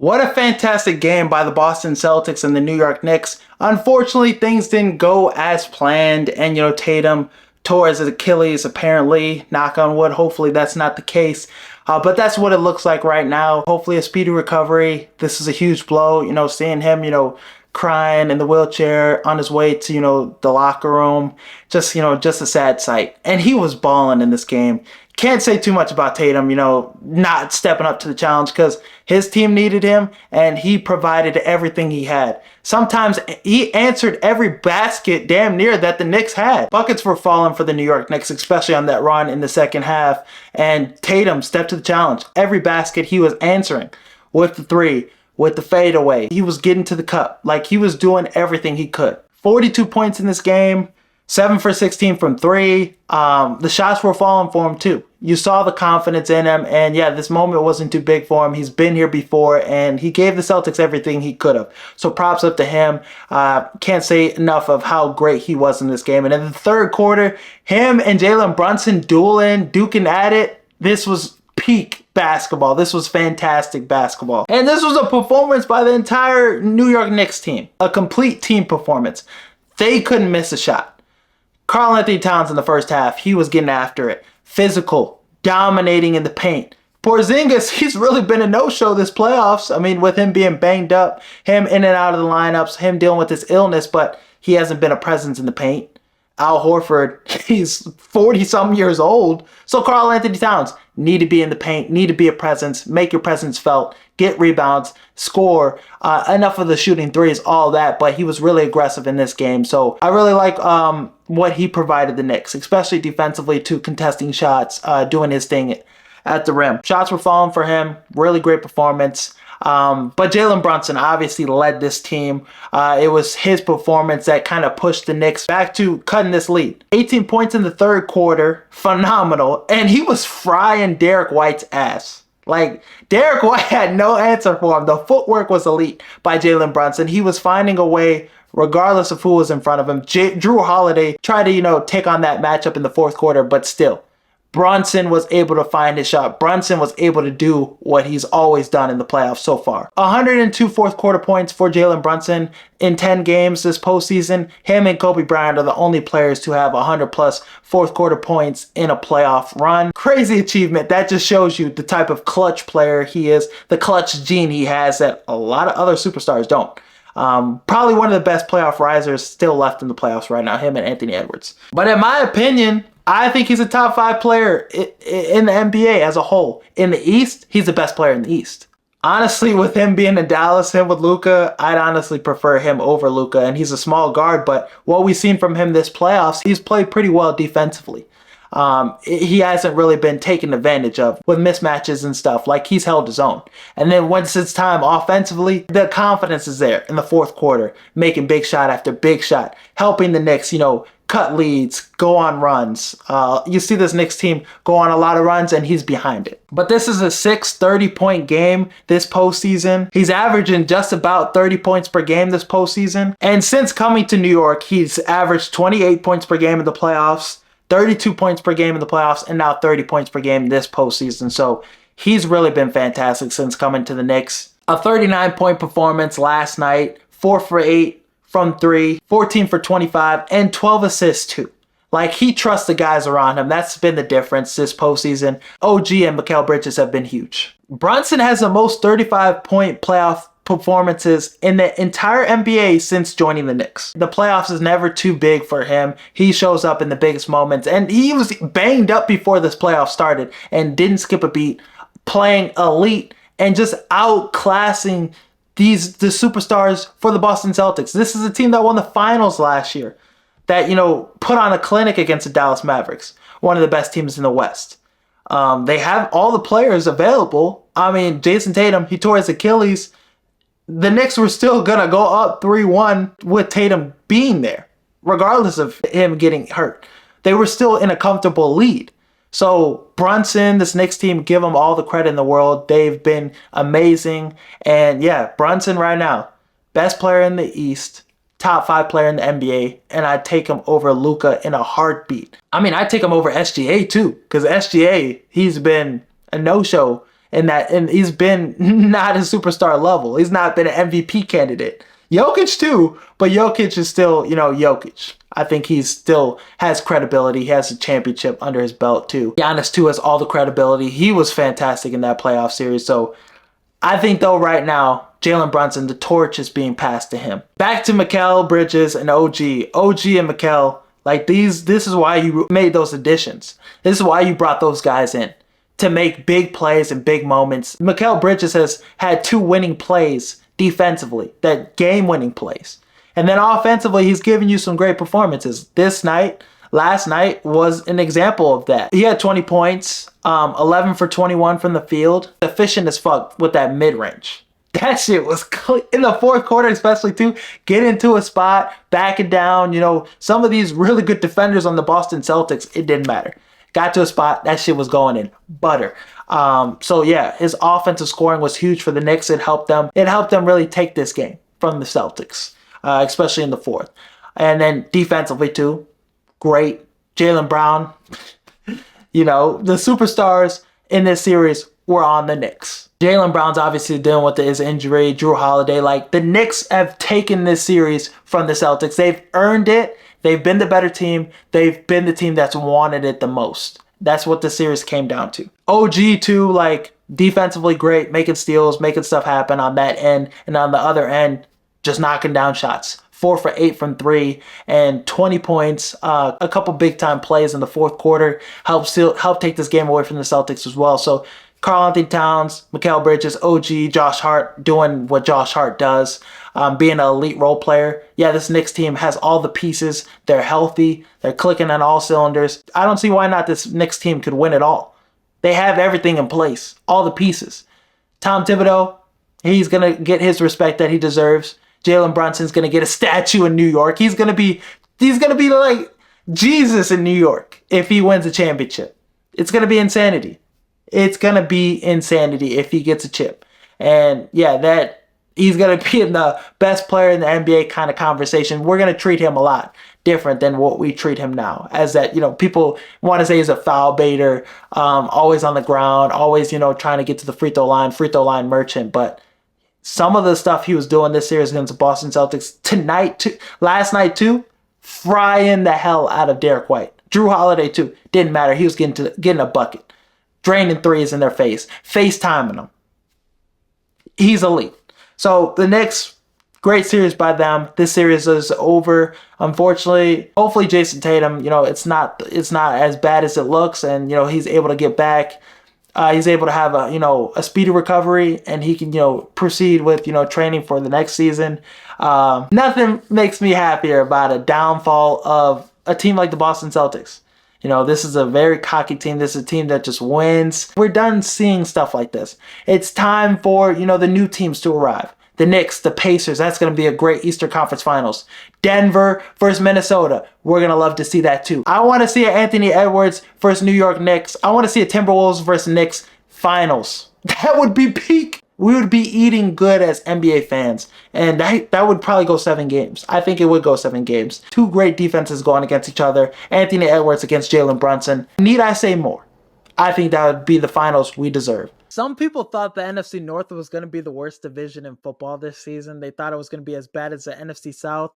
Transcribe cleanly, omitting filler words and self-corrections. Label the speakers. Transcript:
Speaker 1: What a fantastic game by the Boston Celtics and the New York Knicks. Unfortunately, things didn't go as planned, and Tatum tore his Achilles apparently. Knock on wood, hopefully that's not the case. But that's what it looks like right now. Hopefully a speedy recovery. This is a huge blow, seeing him, crying in the wheelchair on his way to, the locker room. Just a sad sight. And he was balling in this game. Can't say too much about Tatum, not stepping up to the challenge because his team needed him and he provided everything he had. Sometimes he answered every basket damn near that the Knicks had. Buckets were falling for the New York Knicks, especially on that run in the second half. And Tatum stepped to the challenge. Every basket he was answering with the three, with the fadeaway. He was getting to the cup. Like he was doing everything he could. 42 points in this game. 7 for 16 from three. The shots were falling for him too. You saw the confidence in him, and yeah, this moment wasn't too big for him. He's been here before, and he gave the Celtics everything he could have. So props up to him. Can't say enough of how great he was in this game. And in the third quarter, him and Jalen Brunson duking at it. This was peak basketball. This was fantastic basketball. And this was a performance by the entire New York Knicks team. A complete team performance. They couldn't miss a shot. Karl-Anthony Towns in the first half, he was getting after it. Physical, dominating in the paint. Porzingis, he's really been a no-show this playoffs. I mean, with him being banged up, him in and out of the lineups, him dealing with his illness, but he hasn't been a presence in the paint. Al Horford, he's 40-something years old. So Karl-Anthony Towns need to be in the paint, need to be a presence, make your presence felt, get rebounds, score, enough of the shooting threes, all that. But he was really aggressive in this game. So I really like what he provided the Knicks, especially defensively too, contesting shots, doing his thing at the rim. Shots were falling for him. Really great performance. But Jalen Brunson obviously led this team. It was his performance that kind of pushed the Knicks back to cutting this lead. 18 points in the third quarter. Phenomenal. And he was frying Derek White's ass. Like, Derek White had no answer for him. The footwork was elite by Jalen Brunson. He was finding a way regardless of who was in front of him. Drew Holiday tried to, take on that matchup in the fourth quarter, but still. Brunson was able to find his shot. Brunson was able to do what he's always done in the playoffs so far. 102 fourth quarter points for Jalen Brunson in 10 games this postseason. Him and Kobe Bryant are the only players to have 100 plus fourth quarter points in a playoff run. Crazy achievement. That just shows you the type of clutch player he is, the clutch gene he has that a lot of other superstars don't. Probably one of the best playoff risers still left in the playoffs right now, him and Anthony Edwards. But in my opinion, I think he's a top 5 player in the NBA as a whole. In the East, he's the best player in the East. Honestly, with him being in Dallas, him with Luka, I'd honestly prefer him over Luka. And he's a small guard, but what we've seen from him this playoffs, he's played pretty well defensively. He hasn't really been taken advantage of with mismatches and stuff. Like, he's held his own. And then once it's time offensively, the confidence is there in the fourth quarter, making big shot after big shot, helping the Knicks, cut leads, go on runs. You see this Knicks team go on a lot of runs and he's behind it. But this is a 30-point game this postseason. He's averaging just about 30 points per game this postseason. And since coming to New York, he's averaged 28 points per game in the playoffs, 32 points per game in the playoffs, and now 30 points per game this postseason. So he's really been fantastic since coming to the Knicks. A 39-point performance last night, 4 for 8 from 3, 14 for 25, and 12 assists too. Like, he trusts the guys around him. That's been the difference this postseason. OG and Mikal Bridges have been huge. Brunson has the most 35-point playoff performances in the entire NBA since joining the Knicks. The playoffs is never too big for him. He shows up in the biggest moments, and he was banged up before this playoff started and didn't skip a beat, playing elite and just outclassing the superstars for the Boston Celtics. This is a team that won the finals last year, that, put on a clinic against the Dallas Mavericks, one of the best teams in the West. They have all the players available. I mean, Jason Tatum, he tore his Achilles. The Knicks were still going to go up 3-1 with Tatum being there, regardless of him getting hurt. They were still in a comfortable lead. So Brunson, this Knicks team, give them all the credit in the world. They've been amazing. And yeah, Brunson right now, best player in the East, top 5 player in the NBA, and I'd take him over Luka in a heartbeat. I mean, I'd take him over SGA too, because SGA, he's been a no-show and he's been not a superstar level. He's not been an MVP candidate. Jokic too, but Jokic is still, Jokic. I think he still has credibility. He has a championship under his belt too. Giannis too has all the credibility. He was fantastic in that playoff series. So I think though right now, Jalen Brunson, the torch is being passed to him. Back to Mikal Bridges and OG. OG and Mikal, like this is why you made those additions. This is why you brought those guys in, to make big plays and big moments. Mikal Bridges has had 2 winning plays defensively, that game-winning plays. And then offensively, he's giving you some great performances. Last night was an example of that. He had 20 points, 11 for 21 from the field. Efficient as fuck with that mid-range. That shit was in the fourth quarter, especially too. Get into a spot, back it down. Some of these really good defenders on the Boston Celtics, it didn't matter. Got to a spot, that shit was going in. Butter. So yeah, his offensive scoring was huge for the Knicks. It helped them. It helped them really take this game from the Celtics, especially in the fourth. And then defensively too, great. Jalen Brown. The superstars in this series were on the Knicks. Jalen Brown's obviously dealing with his injury. Drew Holiday. Like, the Knicks have taken this series from the Celtics. They've earned it. They've been the better team. They've been the team that's wanted it the most. That's what the series came down to. OG too, like, defensively great, making steals, making stuff happen on that end. And on the other end, just knocking down shots. 4 for 8 from 3 and 20 points. A couple big time plays in the fourth quarter helped take this game away from the Celtics as well. So Karl-Anthony Towns, Mikal Bridges, OG, Josh Hart doing what Josh Hart does, being an elite role player. Yeah, this Knicks team has all the pieces. They're healthy. They're clicking on all cylinders. I don't see why not this Knicks team could win it all. They have everything in place, all the pieces. Tom Thibodeau, he's going to get his respect that he deserves. Jalen Brunson's going to get a statue in New York. He's going to be like Jesus in New York if he wins a championship. It's going to be insanity. It's going to be insanity if he gets a chip. And yeah, that he's going to be in the best player in the NBA kind of conversation. We're going to treat him a lot different than what we treat him now. As that, people want to say he's a foul baiter, always on the ground, always, trying to get to the free throw line merchant. But some of the stuff he was doing this series against the Boston Celtics last night too, frying the hell out of Derek White. Drew Holiday too, didn't matter. He was getting a bucket. Draining threes in their face, FaceTiming them. He's elite. So the Knicks, great series by them. This series is over. Unfortunately, hopefully Jason Tatum, it's not as bad as it looks, and he's able to get back. He's able to have a speedy recovery, and he can proceed with training for the next season. Nothing makes me happier about a downfall of a team like the Boston Celtics. This is a very cocky team. This is a team that just wins. We're done seeing stuff like this. It's time for, the new teams to arrive. The Knicks, the Pacers, that's going to be a great Eastern Conference Finals. Denver versus Minnesota. We're going to love to see that too. I want to see an Anthony Edwards versus New York Knicks. I want to see a Timberwolves versus Knicks Finals. That would be peak. We would be eating good as NBA fans. And that would probably go 7 games. I think it would go 7 games. 2 great defenses going against each other. Anthony Edwards against Jalen Brunson. Need I say more? I think that would be the finals we deserve. Some people thought the NFC North was going to be the worst division in football this season. They thought it was going to be as bad as the NFC South.